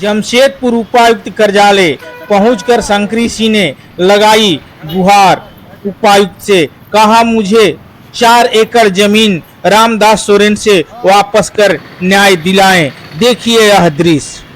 जमशेदपुर उपायुक्त कार्यालय पहुंचकर शंकरी सिंह ने लगाई गुहार उपायुक्त से, कहा मुझे 4 एकड़ जमीन रामदास सोरेन से वापस कर न्याय दिलाएं। देखिए यह दृश्य।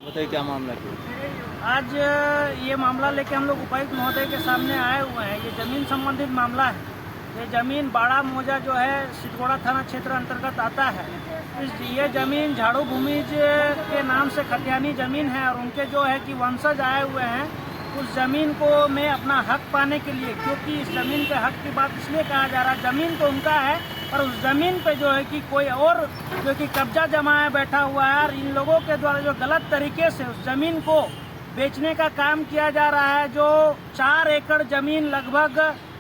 बताइए क्या मामला क्यों? आज ये मामला लेके हम लोग उपायुक्त महोदय के सामने आए हुए हैं। ये जमीन संबंधित मामला है। ये जमीन बाड़ा मौजा जो है सिद्धगोड़ा थाना क्षेत्र अंतर्गत आता है। ये जमीन झाड़ू भूमि के नाम से खतियानी जमीन है और उनके जो है कि वंशज आए हुए हैं उस जमीन को में अपना हक पाने के लिए, क्योंकि इस जमीन के हक की बात इसलिए कहा जा रहा है, जमीन तो उनका है पर उस जमीन पे जो है कि कोई और जो कि कब्जा जमाया बैठा हुआ है और इन लोगों के द्वारा जो गलत तरीके से उस जमीन को बेचने का काम किया जा रहा है। जो 4 एकड़ जमीन लगभग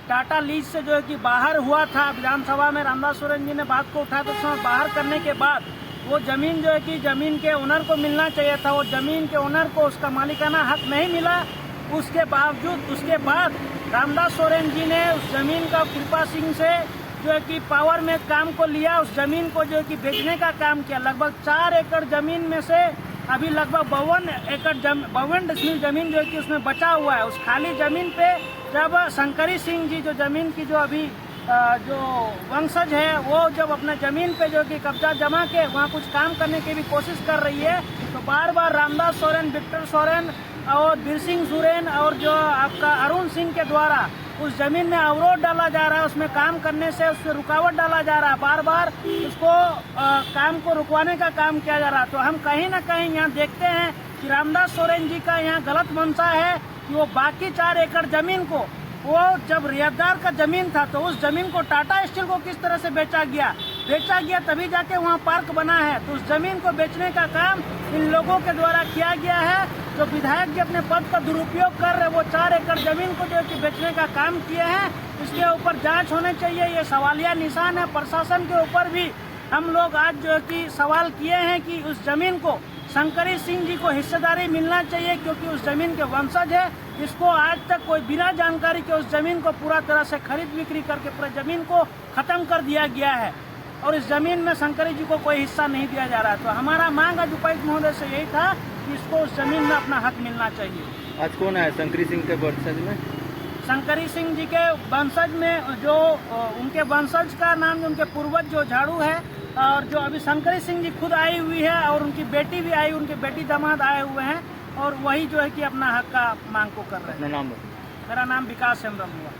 टाटा लीज से जो है कि बाहर हुआ था, विधानसभा में रामदास सोरेन जी ने बात को उठाया तो उसमें बाहर करने के बाद वो जमीन जो है कि जमीन के ओनर को मिलना चाहिए था, वो जमीन के ओनर को उसका मालिकाना हक नहीं मिला। उसके बावजूद उसके बाद रामदास सोरेन जी ने उस जमीन का कृपा सिंह से जो है कि पावर में काम को लिया, उस जमीन को जो है कि बेचने का काम किया। लगभग 4 एकड़ जमीन में से अभी लगभग 52 डिसमिल जमीन जो है कि उसमें बचा हुआ है। उस खाली जमीन पे जब शंकरी सिंह जी जो जमीन की जो अभी जो वंशज है वो जब अपने जमीन पे जो कि कब्जा जमा के वहाँ कुछ काम करने की भी कोशिश कर रही है तो बार बार रामदास सोरेन, विक्टर सोरेन और बीर सिंह सोरेन और जो आपका अरुण सिंह के द्वारा उस जमीन में अवरोध डाला जा रहा है, उसमें काम करने से उससे रुकावट डाला जा रहा है, बार बार उसको काम को रुकवाने का काम किया जा रहा है। तो हम कहीं ना कहीं यहाँ देखते हैं कि रामदास सोरेन जी का यहाँ गलत मंशा है कि वो बाकी 4 एकड़ जमीन को, वो जब रियादार का जमीन था तो उस जमीन को टाटा स्टील को किस तरह से बेचा गया तभी जाके वहाँ पार्क बना है। तो उस जमीन को बेचने का काम इन लोगों के द्वारा किया गया है। जो विधायक जी अपने पद का दुरुपयोग कर रहे वो 4 एकड़ जमीन को जो है कि बेचने का काम किए हैं, इसके ऊपर जांच होने चाहिए। ये सवालिया निशान है। प्रशासन के ऊपर भी हम लोग आज जो है कि सवाल किए हैं कि उस जमीन को शंकरी सिंह जी को हिस्सेदारी मिलना चाहिए, क्योंकि उस जमीन के वंशज है। इसको आज तक कोई बिना जानकारी के उस जमीन को पूरा तरह से खरीद बिक्री करके पूरे जमीन को खत्म कर दिया गया है और इस जमीन में शंकरी जी को कोई हिस्सा नहीं दिया जा रहा है। तो हमारा मांग आज उपायुक्त महोदय से यही था कि इसको उस जमीन में अपना हक मिलना चाहिए। आज कौन है शंकरी सिंह के वंशज में? शंकरी सिंह जी के वंशज में जो उनके वंशज का नाम जो उनके पूर्वज जो झाड़ू है और जो अभी शंकरी सिंह जी खुद आई हुई है और उनकी बेटी भी आई, उनके बेटी दामाद आए हुए हैं और वही जो है कि अपना हक का मांग को कर रहे हैं। अपना नाम? मेरा नाम विकास हेम्ब्रम हुआ।